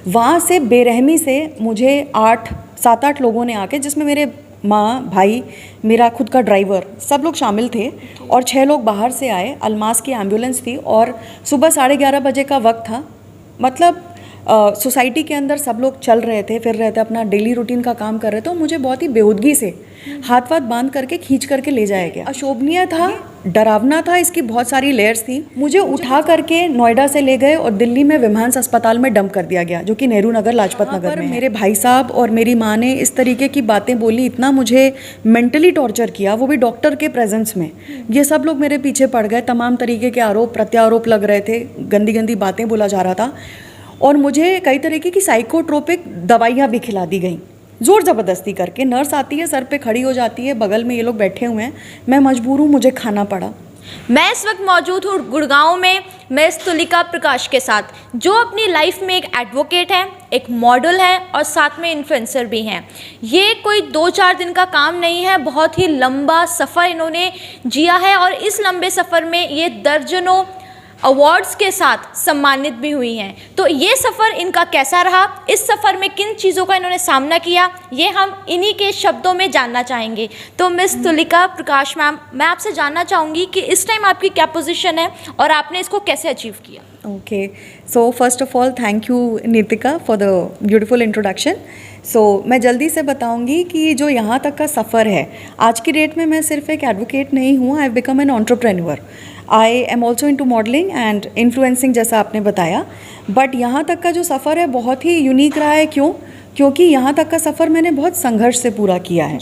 वहाँ से बेरहमी से मुझे 7-8 लोगों ने आके, जिसमें मेरे माँ, भाई, मेरा खुद का ड्राइवर, सब लोग शामिल थे, और 6 लोग बाहर से आए। अलमास की एम्बुलेंस थी और सुबह 11:30 बजे का वक्त था। मतलब सोसाइटी के अंदर सब लोग चल रहे थे, फिर रहे थे, अपना डेली रूटीन का काम कर रहे थे, और मुझे बहुत ही बेहूदगी से हाथ वाथ बांध करके खींच करके ले जाया गया। अशोभनीय था, डरावना था, इसकी बहुत सारी लेयर्स थी। मुझे उठा करके नोएडा से ले गए और दिल्ली में विम्हांस अस्पताल में डंप कर दिया गया, जो कि नेहरू नगर, लाजपत नगर में। मेरे भाई साहब और मेरी माँ ने इस तरीके की बातें बोली, इतना मुझे मेंटली टॉर्चर किया, वो भी डॉक्टर के प्रेजेंस में। ये सब लोग मेरे पीछे पड़ गए, तमाम तरीके के आरोप प्रत्यारोप लग रहे थे, गंदी गंदी बातें बोला जा रहा था, और मुझे कई तरीके की साइकोट्रोपिक दवाइयाँ भी खिला दी गई, ज़ोर ज़बरदस्ती करके। नर्स आती है, सर पे खड़ी हो जाती है, बगल में ये लोग बैठे हुए हैं, मैं मजबूर हूँ, मुझे खाना पड़ा। मैं इस वक्त मौजूद हूँ गुड़गांव में मिस तुलिका प्रकाश के साथ, जो अपनी लाइफ में एक एडवोकेट है, एक मॉडल है और साथ में इन्फ्लुएंसर भी हैं। ये कोई 2-4 दिन का काम नहीं है, बहुत ही लंबा सफ़र इन्होंने जिया है, और इस लंबे सफ़र में ये दर्जनों अवार्ड्स के साथ सम्मानित भी हुई हैं। तो ये सफ़र इनका कैसा रहा, इस सफ़र में किन चीज़ों का इन्होंने सामना किया, ये हम इन्हीं के शब्दों में जानना चाहेंगे। तो मिस तुलिका प्रकाश मैम, मैं आपसे जानना चाहूँगी कि इस टाइम आपकी क्या पोजीशन है और आपने इसको कैसे अचीव किया? Okay, so first of all thank you Nitika for the beautiful introduction. So मैं जल्दी से बताऊंगी कि जो यहाँ तक का सफ़र है, आज की डेट में मैं सिर्फ एक एडवोकेट नहीं हूँ, I have become an entrepreneur. I am also into modelling and influencing, जैसा आपने बताया। बट यहाँ तक का जो सफ़र है बहुत ही यूनिक रहा है। क्योंकि यहाँ तक का सफ़र मैंने बहुत संघर्ष से पूरा किया है।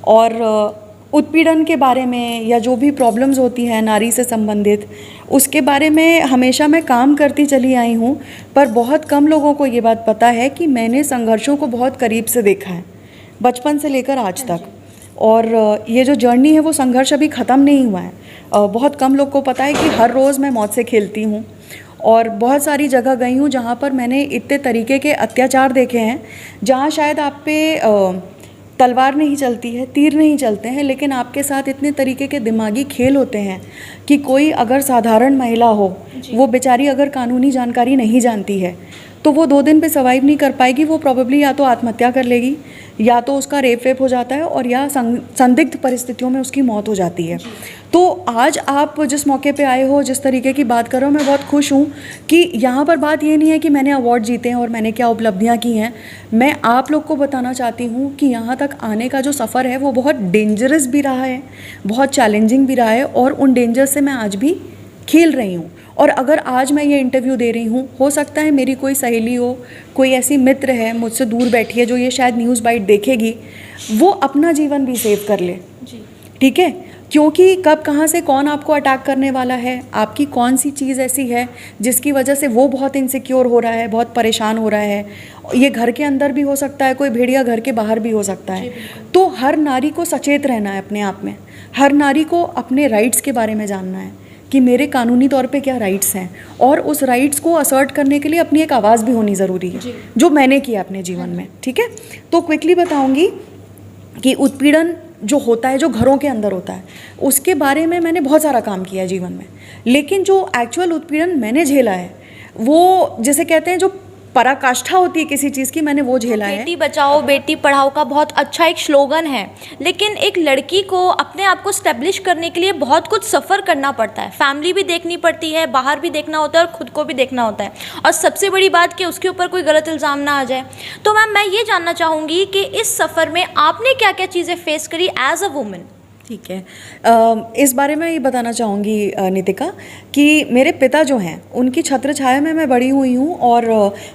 और उत्पीड़न के बारे में या जो भी प्रॉब्लम्स होती हैं नारी से संबंधित, उसके बारे में हमेशा मैं काम करती चली आई हूँ। पर बहुत कम लोगों को ये बात पता है कि मैंने संघर्षों को बहुत करीब से देखा है, बचपन से लेकर आज तक। और ये जो जर्नी है वो संघर्ष अभी ख़त्म नहीं हुआ है। बहुत कम लोग को पता है कि हर रोज़ मैं मौत से खेलती हूँ, और बहुत सारी जगह गई हूँ जहाँ पर मैंने इतने तरीके के अत्याचार देखे हैं, जहाँ शायद आप पे तलवार नहीं चलती है, तीर नहीं चलते हैं, लेकिन आपके साथ इतने तरीके के दिमागी खेल होते हैं कि कोई अगर साधारण महिला हो, वो बेचारी अगर कानूनी जानकारी नहीं जानती है, तो वो 2 दिन पे सर्वाइव नहीं कर पाएगी। वो प्रॉबेबली या तो आत्महत्या कर लेगी, या तो उसका रेप वेप हो जाता है, और या संदिग्ध परिस्थितियों में उसकी मौत हो जाती है। तो आज आप जिस मौके पे आए हो, जिस तरीके की बात कर रहे हो, मैं बहुत खुश हूँ कि यहाँ पर बात ये नहीं है कि मैंने अवार्ड जीते हैं और मैंने क्या उपलब्धियाँ की हैं। मैं आप लोग को बताना चाहती हूँ कि यहाँ तक आने का जो सफ़र है वो बहुत डेंजरस भी रहा है, बहुत चैलेंजिंग भी रहा है, और उन डेंजर से मैं आज भी खेल रही हूँ। और अगर आज मैं ये इंटरव्यू दे रही हूँ, हो सकता है मेरी कोई सहेली हो, कोई ऐसी मित्र है मुझसे दूर बैठी है जो ये शायद न्यूज़ बाइट देखेगी, वो अपना जीवन भी सेव कर ले। ठीक है, क्योंकि कब कहाँ से कौन आपको अटैक करने वाला है, आपकी कौन सी चीज़ ऐसी है जिसकी वजह से वो बहुत इनसिक्योर हो रहा है, बहुत परेशान हो रहा है। ये घर के अंदर भी हो सकता है, कोई भेड़िया घर के बाहर भी हो सकता है। तो हर नारी को सचेत रहना है अपने आप में, हर नारी को अपने राइट्स के बारे में जानना है कि मेरे कानूनी तौर पे क्या राइट्स हैं, और उस राइट्स को असर्ट करने के लिए अपनी एक आवाज़ भी होनी ज़रूरी है, जो मैंने किया अपने जीवन में। ठीक है, तो क्विकली बताऊंगी कि उत्पीड़न जो होता है, जो घरों के अंदर होता है, उसके बारे में मैंने बहुत सारा काम किया है जीवन में। लेकिन जो एक्चुअल उत्पीड़न मैंने झेला है, वो जिसे कहते हैं जो पराकाष्ठा होती है किसी चीज़ की, मैंने वो झेला है। बेटी बचाओ बेटी पढ़ाओ का बहुत अच्छा एक स्लोगन है, लेकिन एक लड़की को अपने आप को स्टैब्लिश करने के लिए बहुत कुछ सफ़र करना पड़ता है। फैमिली भी देखनी पड़ती है, बाहर भी देखना होता है और ख़ुद को भी देखना होता है, और सबसे बड़ी बात कि उसके ऊपर कोई गलत इल्ज़ाम ना आ जाए। तो मैम, मैं ये जानना चाहूँगी कि इस सफ़र में आपने क्या क्या चीज़ें फेस करी एज अ वुमेन? ठीक है, इस बारे में ये बताना चाहूँगी नितिका कि मेरे पिता जो हैं, उनकी छत्र छाया में मैं बड़ी हुई हूँ, और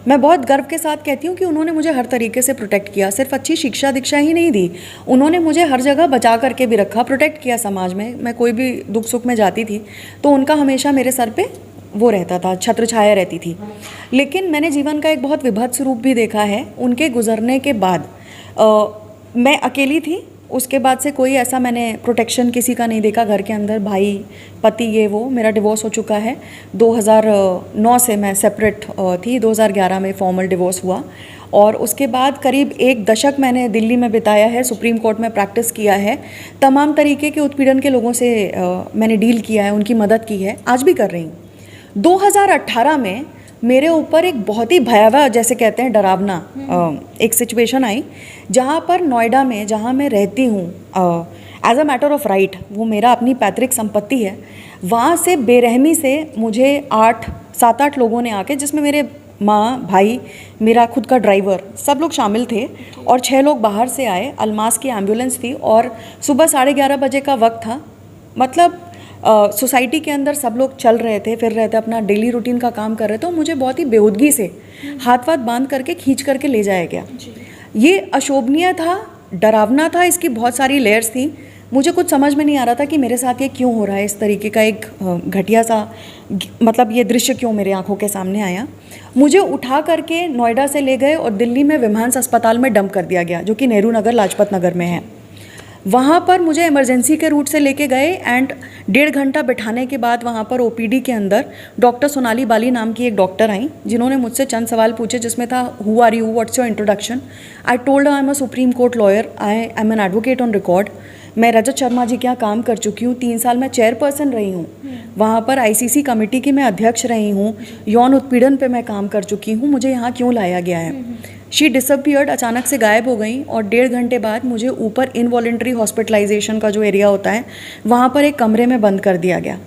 मैं बहुत गर्व के साथ कहती हूँ कि उन्होंने मुझे हर तरीके से प्रोटेक्ट किया। सिर्फ अच्छी शिक्षा दीक्षा ही नहीं दी, उन्होंने मुझे हर जगह बचा करके भी रखा, प्रोटेक्ट किया समाज में। मैं कोई भी दुख सुख में जाती थी तो उनका हमेशा मेरे सर पे वो रहता था, छत्र छाया रहती थी। लेकिन मैंने जीवन का एक बहुत विभत्स रूप भी देखा है। उनके गुजरने के बाद मैं अकेली थी, उसके बाद से कोई ऐसा मैंने प्रोटेक्शन किसी का नहीं देखा घर के अंदर, भाई पति ये वो। मेरा डिवोर्स हो चुका है, 2009 से मैं सेपरेट थी, 2011 में फॉर्मल डिवोर्स हुआ, और उसके बाद करीब 1 दशक मैंने दिल्ली में बिताया है, सुप्रीम कोर्ट में प्रैक्टिस किया है, तमाम तरीके के उत्पीड़न के लोगों से मैंने डील किया है, उनकी मदद की है, आज भी कर रही हूँ। 2018 में मेरे ऊपर एक बहुत ही भयावह, जैसे कहते हैं डरावना एक सिचुएशन आई, जहाँ पर नोएडा में जहाँ मैं रहती हूँ as a matter of right, वो मेरा अपनी पैतृक संपत्ति है, वहाँ से बेरहमी से मुझे 7-8 लोगों ने आके, जिसमें मेरे माँ, भाई, मेरा खुद का ड्राइवर, सब लोग शामिल थे, और 6 लोग बाहर से आए। अलमास की एम्बुलेंस थी और सुबह 11:30 बजे का वक्त था। मतलब सोसाइटी के अंदर सब लोग चल रहे थे, फिर रहे थे, अपना डेली रूटीन का काम कर रहे थे, और मुझे बहुत ही बेहूदगी से हाथ बांध करके खींच करके ले जाया गया। ये अशोभनीय था, डरावना था, इसकी बहुत सारी लेयर्स थी। मुझे कुछ समझ में नहीं आ रहा था कि मेरे साथ ये क्यों हो रहा है, इस तरीके का एक घटिया सा, मतलब ये दृश्य क्यों मेरे आंखों के सामने आया। मुझे उठा करके नोएडा से ले गए और दिल्ली में विम्हांस अस्पताल में डंप कर दिया गया, जो कि नेहरू नगर लाजपत नगर में है। वहाँ पर मुझे इमरजेंसी के रूट से लेके गए एंड 1.5 घंटा बिठाने के बाद वहाँ पर ओपीडी के अंदर डॉक्टर सोनाली बाली नाम की एक डॉक्टर आई, जिन्होंने मुझसे चंद सवाल पूछे, जिसमें था who are you, what's your introduction. I told I am a Supreme Court lawyer, I am an advocate on record. मैं रजत शर्मा जी के यहाँ काम कर चुकी हूँ, 3 साल मैं चेयरपर्सन रही हूँ, वहाँ पर आईसीसी कमेटी की मैं अध्यक्ष रही हूँ, यौन उत्पीड़न पे मैं काम कर चुकी हूँ, मुझे यहाँ क्यों लाया गया है। शी डिसअपियर्ड, अचानक से गायब हो गई, और 1.5 घंटे बाद मुझे ऊपर इनवॉलेंट्री हॉस्पिटलाइजेशन का जो एरिया होता है, वहाँ पर एक कमरे में बंद कर दिया गया।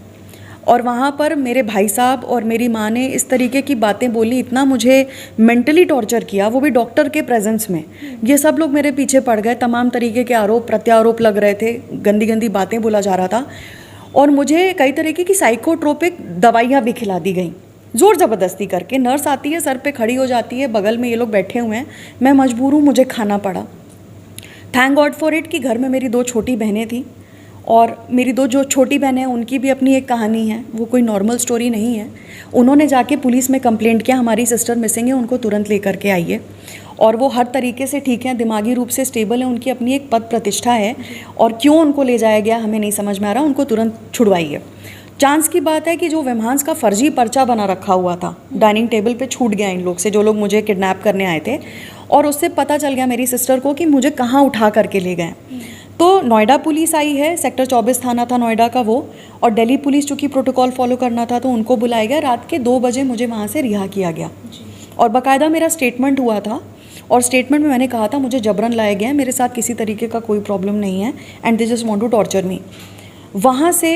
और वहाँ पर मेरे भाई साहब और मेरी माँ ने इस तरीके की बातें बोली, इतना मुझे मेंटली टॉर्चर किया, वो भी डॉक्टर के प्रेजेंस में। ये सब लोग मेरे पीछे पड़ गए, तमाम तरीके के आरोप प्रत्यारोप लग रहे थे, गंदी गंदी बातें बोला जा रहा था, और मुझे कई तरीके की साइकोट्रोपिक दवाइयाँ भी खिला दी गई, ज़ोर ज़बरदस्ती करके। नर्स आती है, सर पे खड़ी हो जाती है, बगल में ये लोग बैठे हुए हैं, मैं मजबूर हूँ, मुझे खाना पड़ा। थैंक गॉड फॉर इट कि घर में मेरी 2 छोटी बहनें थी, और मेरी 2 जो छोटी बहनें हैं उनकी भी अपनी एक कहानी है, वो कोई नॉर्मल स्टोरी नहीं है। उन्होंने जाके पुलिस में कंप्लेंट किया, हमारी सिस्टर मिसिंग है, उनको तुरंत लेकर के आइए। और वो हर तरीके से ठीक है, दिमागी रूप से स्टेबल है, उनकी अपनी एक पद प्रतिष्ठा है, और क्यों उनको ले जाया गया हमें नहीं समझ में आ रहा, उनको तुरंत छुड़वाइए। चांस की बात है कि जो विम्हांस का फर्जी पर्चा बना रखा हुआ था डाइनिंग टेबल पे, छूट गया इन लोग से, जो लोग मुझे किडनैप करने आए थे, और उससे पता चल गया मेरी सिस्टर को कि मुझे कहाँ उठा करके ले गए। तो नोएडा पुलिस आई है, सेक्टर 24 थाना था नोएडा का वो, और दिल्ली पुलिस चूँकि प्रोटोकॉल फॉलो करना था तो उनको बुलाया गया। रात के 2 बजे मुझे वहाँ से रिहा किया गया, और बाकायदा मेरा स्टेटमेंट हुआ था, और स्टेटमेंट में मैंने कहा था मुझे जबरन लाया गया है, मेरे साथ किसी तरीके का कोई प्रॉब्लम नहीं है, and they just want to torture me. वहाँ से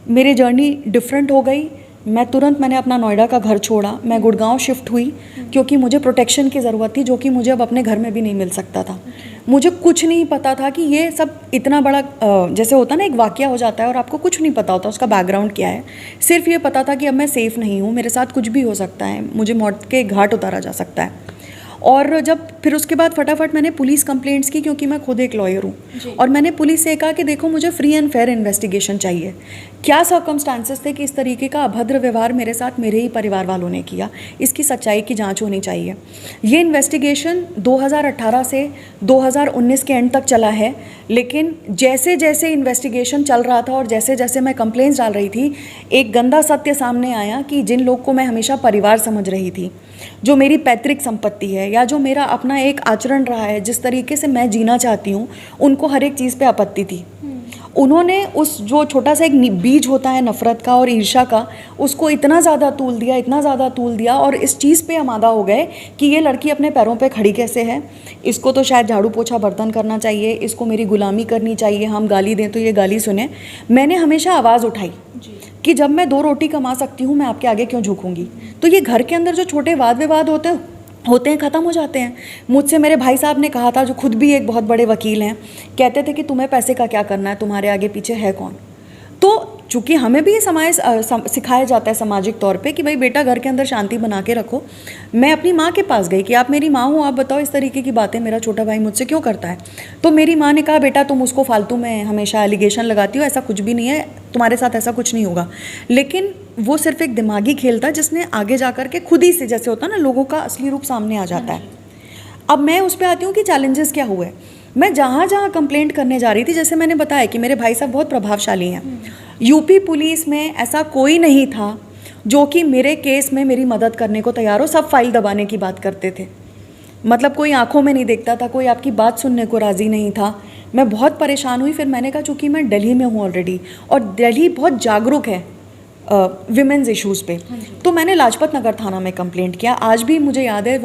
मेरी जर्नी डिफरेंट हो गई। मैंने अपना नोएडा का घर छोड़ा, मैं गुड़गांव शिफ्ट हुई, क्योंकि मुझे प्रोटेक्शन की ज़रूरत थी, जो कि मुझे अब अपने घर में भी नहीं मिल सकता था। मुझे कुछ नहीं पता था कि ये सब इतना बड़ा, जैसे होता ना एक वाक़या हो जाता है और आपको कुछ नहीं पता होता उसका बैकग्राउंड क्या है। सिर्फ ये पता था कि अब मैं सेफ़ नहीं हूँ, मेरे साथ कुछ भी हो सकता है, मुझे मौत के घाट उतारा जा सकता है। और जब फिर उसके बाद फटाफट मैंने पुलिस कंप्लेंट्स की, क्योंकि मैं खुद एक लॉयर हूँ, और मैंने पुलिस से कहा कि देखो मुझे फ्री एंड फेयर इन्वेस्टिगेशन चाहिए। क्या सर्कमस्टांसेस थे कि इस तरीके का अभद्र व्यवहार मेरे साथ मेरे ही परिवार वालों ने किया, इसकी सच्चाई की जांच होनी चाहिए। ये इन्वेस्टिगेशन 2018 से 2019 के एंड तक चला है, लेकिन जैसे जैसे इन्वेस्टिगेशन चल रहा था और जैसे जैसे मैं कंप्लेंट्स डाल रही थी, एक गंदा सत्य सामने आया कि जिन लोग को मैं हमेशा परिवार समझ रही थी, जो मेरी पैतृक संपत्ति है, या जो मेरा अपना एक आचरण रहा है, जिस तरीके से मैं जीना चाहती हूँ, उनको हर एक चीज़ पे आपत्ति थी। उन्होंने उस जो छोटा सा एक बीज होता है नफ़रत का और ईर्ष्या का, उसको इतना ज़्यादा तूल दिया, इतना ज़्यादा तूल दिया, और इस चीज़ पे आमादा हो गए कि ये लड़की अपने पैरों पे खड़ी कैसे है, इसको तो शायद झाड़ू पोछा बर्तन करना चाहिए, इसको मेरी गुलामी करनी चाहिए, हम गाली दें तो ये गाली सुने। मैंने हमेशा आवाज़ उठाई कि जब मैं 2 रोटी कमा सकती हूँ, मैं आपके आगे क्यों झुकूंगी। तो ये घर के अंदर जो छोटे वाद विवाद होते हैं ख़त्म हो जाते हैं। मुझसे मेरे भाई साहब ने कहा था, जो खुद भी एक बहुत बड़े वकील हैं, कहते थे कि तुम्हें पैसे का क्या करना है, तुम्हारे आगे पीछे है कौन। तो चूँकि हमें भी ये सिखाया जाता है सामाजिक तौर पे कि भाई बेटा घर के अंदर शांति बना के रखो। मैं अपनी माँ के पास गई कि आप मेरी माँ हो, आप बताओ इस तरीके की बातें मेरा छोटा भाई मुझसे क्यों करता है। तो मेरी माँ ने कहा, बेटा तुम उसको फालतू में हमेशा एलिगेशन लगाती हो, ऐसा कुछ भी नहीं है, तुम्हारे साथ ऐसा कुछ नहीं होगा। लेकिन वो सिर्फ एक दिमागी खेल था, जिसने आगे जा कर के खुद ही से, जैसे होता है ना, लोगों का असली रूप सामने आ जाता है। अब मैं उस पर आती हूँ कि चैलेंजेस क्या हुए। मैं जहाँ जहाँ कंप्लेंट करने जा रही थी, जैसे मैंने बताया कि मेरे भाई साहब बहुत प्रभावशाली हैं, यूपी पुलिस में ऐसा कोई नहीं था जो कि मेरे केस में मेरी मदद करने को तैयार हो। सब फाइल दबाने की बात करते थे, मतलब कोई आंखों में नहीं देखता था, कोई आपकी बात सुनने को राज़ी नहीं था। मैं बहुत परेशान हुई। फिर मैंने कहा, चूँकि मैं दिल्ली में हूँ ऑलरेडी, और दिल्ली बहुत जागरूक है, विमेंस इश्यूज़ पे। तो मैंने लाजपत नगर थाना में कंप्लेंट किया। आज भी मुझे याद है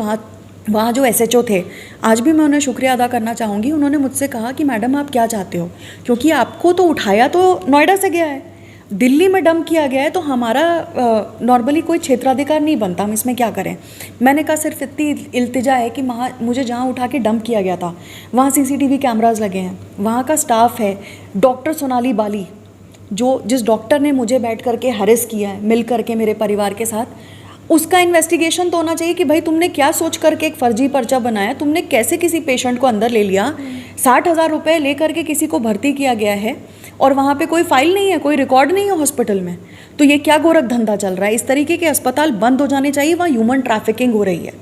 वहाँ जो एसएचओ थे, आज भी मैं उन्हें शुक्रिया अदा करना चाहूँगी। उन्होंने मुझसे कहा कि मैडम आप क्या चाहते हो, क्योंकि आपको तो उठाया तो नोएडा से गया है, दिल्ली में डंप किया गया है, तो हमारा नॉर्मली कोई क्षेत्राधिकार नहीं बनता, हम इसमें क्या करें। मैंने कहा सिर्फ इतनी इल्तिजा है कि मुझे जहाँ उठा के डंप किया गया था वहाँ सीसीटीवी कैमराज लगे हैं, वहाँ का स्टाफ है। डॉक्टर सोनाली बाली, जिस डॉक्टर ने मुझे बैठ करके हरेस किया है मिल करके मेरे परिवार के साथ, उसका इन्वेस्टिगेशन तो होना चाहिए कि भाई तुमने क्या सोच करके एक फर्जी पर्चा बनाया, तुमने कैसे किसी पेशेंट को अंदर ले लिया, 60,000 रुपये ले करके किसी को भर्ती किया गया है और वहाँ पे कोई फाइल नहीं है, कोई रिकॉर्ड नहीं है हॉस्पिटल में। तो ये क्या गोरख धंधा चल रहा है। इस तरीके के अस्पताल बंद हो जाने चाहिए, वहाँ ह्यूमन ट्रैफिकिंग हो रही है।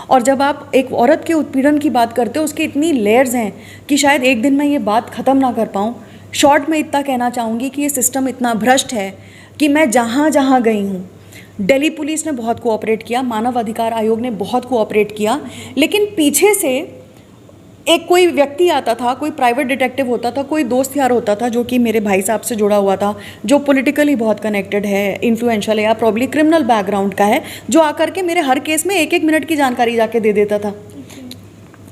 और जब आप एक औरत के उत्पीड़न की बात करते हो, उसकी इतनी लेयर्स हैं कि शायद एक दिन मैं ये बात ख़त्म ना कर पाऊँ। शॉर्ट में इतना कहना चाहूँगी कि ये सिस्टम इतना भ्रष्ट है कि मैं जहाँ जहाँ गई हूँ, दिल्ली पुलिस ने बहुत कोऑपरेट किया, मानव अधिकार आयोग ने बहुत कोऑपरेट किया, लेकिन पीछे से एक कोई व्यक्ति आता था, कोई प्राइवेट डिटेक्टिव होता था, कोई दोस्त यार होता था जो कि मेरे भाई साहब से जुड़ा हुआ था, जो पॉलिटिकली बहुत कनेक्टेड है, इन्फ्लुएंशियल है या प्रॉब्ली क्रिमिनल बैकग्राउंड का है, जो आकर के मेरे हर केस में एक एक मिनट की जानकारी जाके दे देता था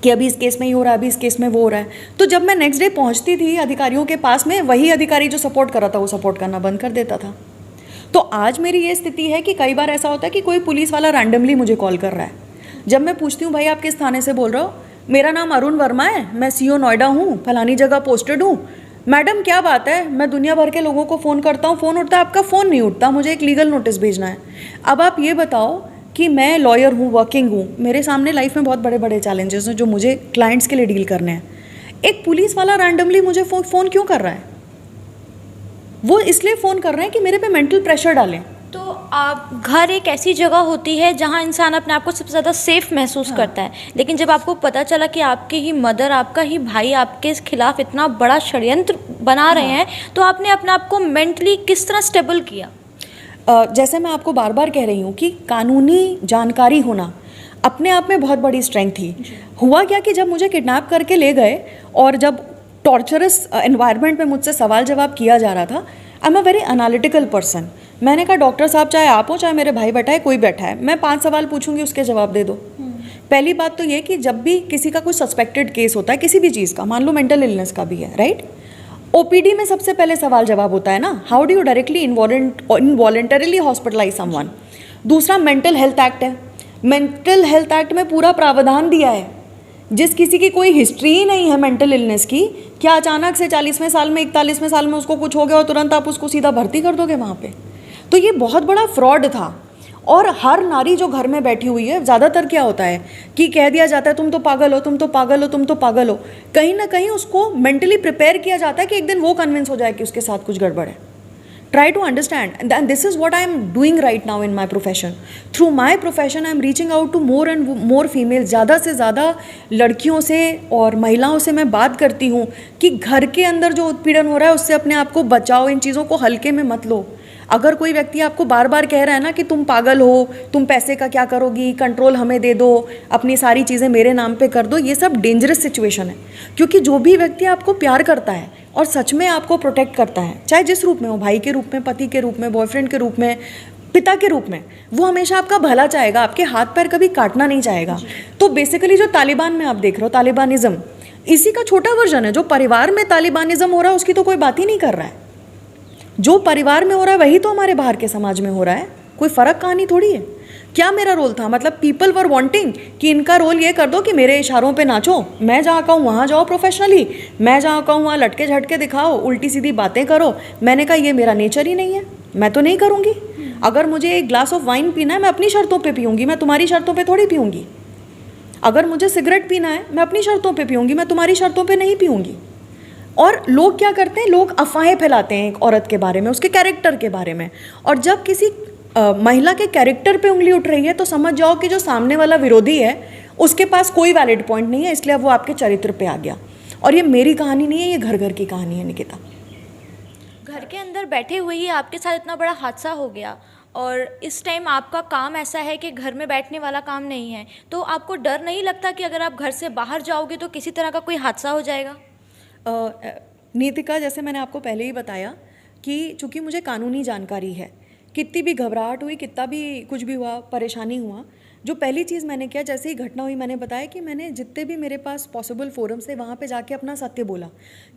कि अभी इस केस में ये हो रहा है, अभी इस केस में वो हो रहा है। तो जब मैं नेक्स्ट डे पहुंचती थी अधिकारियों के पास में, वही अधिकारी जो सपोर्ट कर रहा था वो सपोर्ट करना बंद कर देता था। तो आज मेरी ये स्थिति है कि कई बार ऐसा होता है कि कोई पुलिस वाला रैंडमली मुझे कॉल कर रहा है। जब मैं पूछती हूँ भाई आप किस थाने से बोल रहे हो, मेरा नाम अरुण वर्मा है, मैं सीओ नोएडा हूँ, फलानी जगह पोस्टेड हूँ। मैडम क्या बात है, मैं दुनिया भर के लोगों को फ़ोन करता हूँ, फ़ोन उठता है, आपका फ़ोन नहीं उठता, मुझे एक लीगल नोटिस भेजना है। अब आप ये बताओ कि मैं लॉयर हूँ, वर्किंग हूँ, मेरे सामने लाइफ में बहुत बड़े बड़े चैलेंजेस हैं जो मुझे क्लाइंट्स के लिए डील करने हैं। एक पुलिस वाला रैंडमली मुझे फ़ोन क्यों कर रहा है? वो इसलिए फ़ोन कर रहे हैं कि मेरे पे मेंटल प्रेशर डालें। तो आप घर एक ऐसी जगह होती है जहाँ इंसान अपने आप को सबसे ज़्यादा सेफ महसूस करता है, लेकिन जब आपको पता चला कि आपके ही मदर, आपका ही भाई आपके खिलाफ इतना बड़ा षड्यंत्र बना रहे हैं, तो आपने अपने आप को मेंटली किस तरह स्टेबल किया? जैसे मैं आपको बार बार कह रही हूँ कि कानूनी जानकारी होना अपने आप में बहुत बड़ी स्ट्रेंथ थी। हुआ क्या कि जब मुझे किडनैप करके ले गए और जब टॉर्चरस एनवायरनमेंट में मुझसे सवाल जवाब किया जा रहा था, आई am a very analytical person. मैंने कहा डॉक्टर साहब चाहे आप हो चाहे मेरे भाई बैठा है, कोई बैठा है, मैं 5 सवाल पूछूंगी, उसके जवाब दे दो। पहली बात तो ये कि जब भी किसी का कोई सस्पेक्टेड केस होता है किसी भी चीज़ का, मान लो मेंटल इलनेस का भी है, राइट, ओपीडी में सबसे पहले सवाल जवाब होता है ना, how do you directly involuntarily hospitalize someone. दूसरा मेंटल हेल्थ एक्ट है, मेंटल हेल्थ एक्ट में पूरा प्रावधान दिया है, जिस किसी की कोई हिस्ट्री ही नहीं है मेंटल इलनेस की, क्या अचानक से 40वें साल में 41वें साल में उसको कुछ हो गया और तुरंत आप उसको सीधा भर्ती कर दोगे वहाँ पे? तो ये बहुत बड़ा फ्रॉड था। और हर नारी जो घर में बैठी हुई है, ज़्यादातर क्या होता है कि कह दिया जाता है तुम तो पागल हो, तुम तो पागल हो, तुम तो पागल हो। कहीं ना कहीं उसको मेंटली प्रिपेयर किया जाता है कि एक दिन वो कन्विंस हो जाए कि उसके साथ कुछ गड़बड़ है। Try to understand, and this is what I am doing right now in my profession. Through my profession, I am reaching out to more and more females. ज़्यादा से ज़्यादा लड़कियों से और महिलाओं से मैं बात करती हूँ कि घर के अंदर जो उत्पीड़न हो रहा है उससे अपने आप को बचाओ, इन चीज़ों को हल्के में मत लो। अगर कोई व्यक्ति आपको बार बार कह रहा है ना कि तुम पागल हो, तुम पैसे का क्या करोगी, कंट्रोल हमें दे दो, अपनी सारी चीज़ें मेरे नाम पे कर दो, ये सब डेंजरस सिचुएशन है। क्योंकि जो भी व्यक्ति आपको प्यार करता है और सच में आपको प्रोटेक्ट करता है, चाहे जिस रूप में हो, भाई के रूप में, पति के रूप में, बॉयफ्रेंड के रूप में, पिता के रूप में, वो हमेशा आपका भला चाहेगा, आपके हाथ पैर कभी काटना नहीं चाहेगा। तो बेसिकली जो तालिबान में आप देख रहे हो, तालिबानिज्म, इसी का छोटा वर्जन है। जो परिवार में तालिबानिज्म हो रहा है उसकी तो कोई बात ही नहीं कर रहा है। जो परिवार में हो रहा है वही तो हमारे बाहर के समाज में हो रहा है। कोई फ़र्क कहानी थोड़ी है। क्या मेरा रोल था? मतलब पीपल वर वांटिंग कि इनका रोल ये कर दो कि मेरे इशारों पे नाचो, मैं जहाँ कहूँ वहाँ जाओ प्रोफेशनली, मैं जहाँ कहूँ वहाँ लटके झटके दिखाओ, उल्टी सीधी बातें करो। मैंने कहा ये मेरा नेचर ही नहीं है, मैं तो नहीं करूँगी। अगर मुझे एक ग्लास ऑफ वाइन पीना है मैं अपनी शर्तों पे पीऊँगी, मैं तुम्हारी शर्तों पे थोड़ी पीऊँगी। अगर मुझे सिगरेट पीना है मैं अपनी शर्तों पे पीऊँगी, मैं तुम्हारी शर्तों पे नहीं पीऊँगी। और लोग क्या करते हैं, लोग अफवाहें फैलाते हैं एक औरत के बारे में, उसके कैरेक्टर के बारे में। और जब किसी महिला के कैरेक्टर पे उंगली उठ रही है तो समझ जाओ कि जो सामने वाला विरोधी है उसके पास कोई वैलिड पॉइंट नहीं है, इसलिए वो आपके चरित्र पे आ गया। और ये मेरी कहानी नहीं है, ये घर घर की कहानी है निकिता। घर के अंदर बैठे हुए ही आपके साथ इतना बड़ा हादसा हो गया और इस टाइम आपका काम ऐसा है कि घर में बैठने वाला काम नहीं है, तो आपको डर नहीं लगता कि अगर आप घर से बाहर जाओगे तो किसी तरह का कोई हादसा हो जाएगा? नीतिका, जैसे मैंने आपको पहले ही बताया कि चूँकि मुझे कानूनी जानकारी है कितनी भी घबराहट हुई, कितना भी कुछ भी हुआ, परेशानी हुआ, जो पहली चीज़ मैंने किया, जैसे ही घटना हुई मैंने बताया कि मैंने जितने भी मेरे पास पॉसिबल फोरम्स थे वहाँ पे जाके अपना सत्य बोला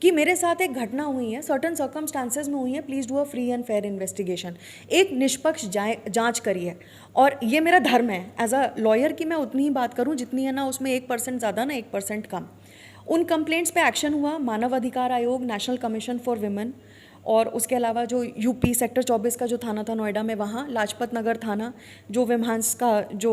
कि मेरे साथ एक घटना हुई है, सर्टन सर्कमस्टांसेस में हुई है, please do a free and fair investigation, एक निष्पक्ष जांच करिए। और ये मेरा धर्म है एज अ लॉयर कि मैं उतनी ही बात करूँ जितनी है ना, उसमें 1% ज़्यादा ना 1% कम। उन कंप्लेंट्स पे एक्शन हुआ, मानव अधिकार आयोग, नेशनल कमीशन फॉर विमेन, और उसके अलावा जो यूपी सेक्टर 24 का जो थाना था नोएडा में, वहाँ लाजपत नगर थाना जो विमहांस का जो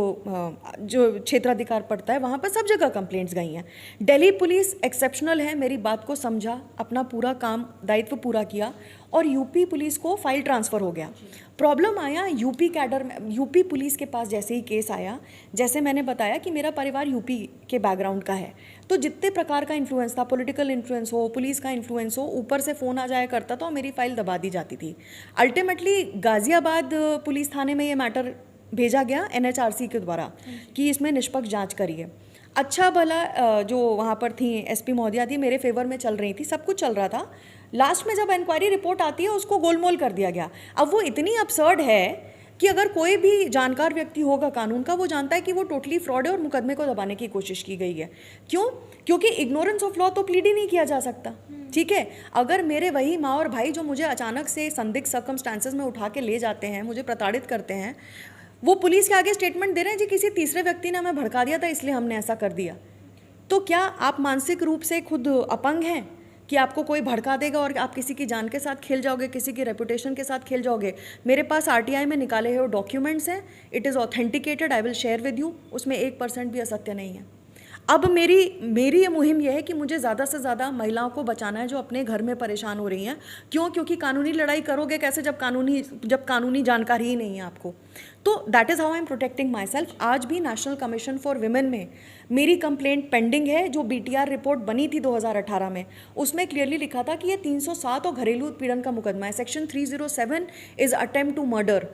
क्षेत्राधिकार पड़ता है, वहाँ पर सब जगह कंप्लेंट्स गई हैं। दिल्ली पुलिस एक्सेप्शनल है, मेरी बात को समझा, अपना पूरा काम दायित्व पूरा किया, और यूपी पुलिस को फाइल ट्रांसफ़र हो गया। प्रॉब्लम आया यूपी कैडर में, यूपी पुलिस के पास जैसे ही केस आया, जैसे मैंने बताया कि मेरा परिवार यूपी के बैकग्राउंड का है, तो जितने प्रकार का इन्फ्लुएंस था, पॉलिटिकल इन्फ्लुएंस हो, पुलिस का इन्फ्लुएंस हो, ऊपर से फ़ोन आ जाया करता था और मेरी फाइल दबा दी जाती थी। अल्टीमेटली गाज़ियाबाद पुलिस थाने में ये मैटर भेजा गया NHRC के द्वारा कि इसमें निष्पक्ष जाँच करिए। अच्छा भला जो वहाँ पर थी SP महोदया थी, मेरे फेवर में चल रही थी, सब कुछ चल रहा था। लास्ट में जब इंक्वायरी रिपोर्ट आती है उसको गोलमोल कर दिया गया। अब वो इतनी अपसर्ड है कि अगर कोई भी जानकार व्यक्ति होगा कानून का, वो जानता है कि वो टोटली फ्रॉड है और मुकदमे को दबाने की कोशिश की गई है। क्यों? क्योंकि इग्नोरेंस ऑफ लॉ तो प्लीड ही नहीं किया जा सकता। ठीक है, अगर मेरे वही माँ और भाई जो मुझे अचानक से संदिग्ध सर्कमस्टांसेस में उठा के ले जाते हैं, मुझे प्रताड़ित करते हैं, वो पुलिस के आगे स्टेटमेंट दे रहे हैं जी किसी तीसरे व्यक्ति ने हमें भड़का दिया था इसलिए हमने ऐसा कर दिया, तो क्या आप मानसिक रूप से खुद अपंग हैं कि आपको कोई भड़का देगा और आप किसी की जान के साथ खेल जाओगे, किसी की रेपुटेशन के साथ खेल जाओगे? मेरे पास RTI में निकाले हुए डॉक्यूमेंट्स हैं, it is authenticated, I will share with you, उसमें 1% भी असत्य नहीं है। अब मेरी ये मुहिम यह है कि मुझे ज़्यादा से ज़्यादा महिलाओं को बचाना है जो अपने घर में परेशान हो रही हैं। क्यों? क्योंकि कानूनी लड़ाई करोगे कैसे जब कानूनी जानकारी ही नहीं है आपको। तो that is how I am protecting my self. आज भी नेशनल कमीशन फॉर विमेन में मेरी कंप्लेंट पेंडिंग है। जो BTR रिपोर्ट बनी थी 2018 में, उसमें क्लियरली लिखा था कि ये 307 और घरेलू उत्पीड़न का मुकदमा है। Section 307 is attempt to murder.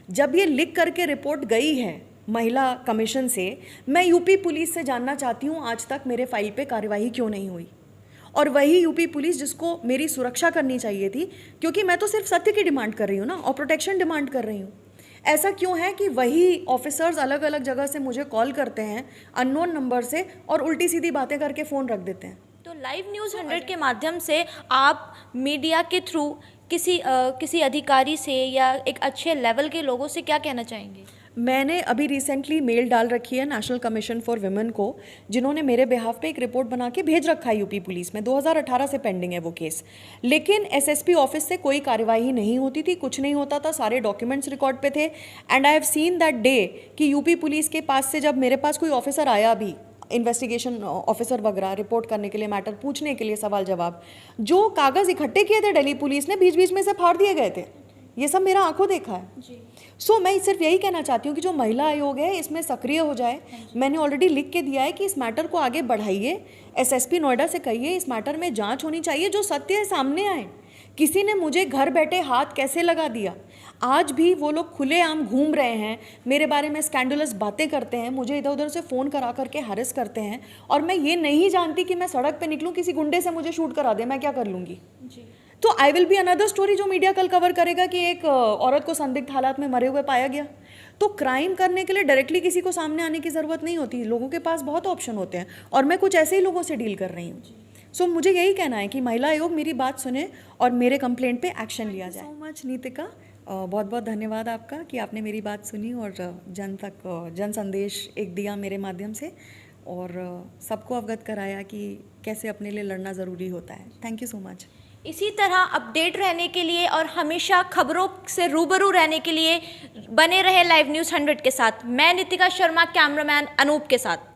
जब ये लिख करके रिपोर्ट गई है महिला कमीशन से, मैं यूपी पुलिस से जानना चाहती हूँ आज तक मेरे फाइल पे कार्यवाही क्यों नहीं हुई। और वही यूपी पुलिस जिसको मेरी सुरक्षा करनी चाहिए थी, क्योंकि मैं तो सिर्फ सत्य की डिमांड कर रही हूँ ना, और प्रोटेक्शन डिमांड कर रही हूँ। ऐसा क्यों है कि वही ऑफिसर्स अलग अलग जगह से मुझे कॉल करते हैं अननोन नंबर से और उल्टी सीधी बातें करके फ़ोन रख देते हैं। तो लाइव न्यूज़ 100 के माध्यम से आप मीडिया के थ्रू किसी अधिकारी से या एक अच्छे लेवल के लोगों से क्या कहना चाहेंगे? मैंने अभी रिसेंटली मेल डाल रखी है नेशनल कमीशन फॉर विमेन को, जिन्होंने मेरे बिहाफ पे एक रिपोर्ट बना के भेज रखा है यूपी पुलिस में। 2018 से पेंडिंग है वो केस, लेकिन SSP ऑफिस से कोई कार्यवाही नहीं होती थी, कुछ नहीं होता था, सारे डॉक्यूमेंट्स रिकॉर्ड पे थे। And I have seen that day कि यूपी पुलिस के पास से जब मेरे पास कोई ऑफिसर आया भी, इन्वेस्टिगेशन ऑफिसर वगैरह, रिपोर्ट करने के लिए, मैटर पूछने के लिए, सवाल जवाब, जो कागज़ इकट्ठे किए थे दिल्ली पुलिस ने, बीच बीच में से फाड़ दिए गए थे। ये सब मेरा आंखों देखा है जी। सो मैं सिर्फ यही कहना चाहती हूँ कि जो महिला आयोग है इसमें सक्रिय हो जाए। मैंने ऑलरेडी लिख के दिया है कि इस मैटर को आगे बढ़ाइए, SSP नोएडा से कहिए इस मैटर में जांच होनी चाहिए, जो सत्य है सामने आए। किसी ने मुझे घर बैठे हाथ कैसे लगा दिया, आज भी वो लोग खुलेआम घूम रहे हैं, मेरे बारे में स्कैंडलस बातें करते हैं, मुझे इधर उधर से फ़ोन करा करके हैरेस करते हैं, और मैं ये नहीं जानती कि मैं सड़क पे निकलूँ किसी गुंडे से मुझे शूट करा दे, मैं क्या कर लूँगी जी। तो I will be another story जो मीडिया कल कवर करेगा कि एक औरत को संदिग्ध हालात में मरे हुए पाया गया। तो क्राइम करने के लिए डायरेक्टली किसी को सामने आने की ज़रूरत नहीं होती, लोगों के पास बहुत ऑप्शन होते हैं, और मैं कुछ ऐसे ही लोगों से डील कर रही हूँ। सो मुझे यही कहना है कि महिला आयोग मेरी बात सुने और मेरे कंप्लेंट पे एक्शन लिया जाए। सो मच नीतिका, बहुत बहुत धन्यवाद आपका कि आपने मेरी बात सुनी और जन संदेश एक दिया मेरे माध्यम से, और सबको अवगत कराया कि कैसे अपने लिए लड़ना ज़रूरी होता है। Thank you so much. इसी तरह अपडेट रहने के लिए और हमेशा खबरों से रूबरू रहने के लिए बने रहे लाइव न्यूज़ 100 के साथ। मैं नीतिका शर्मा, कैमरामैन अनूप के साथ।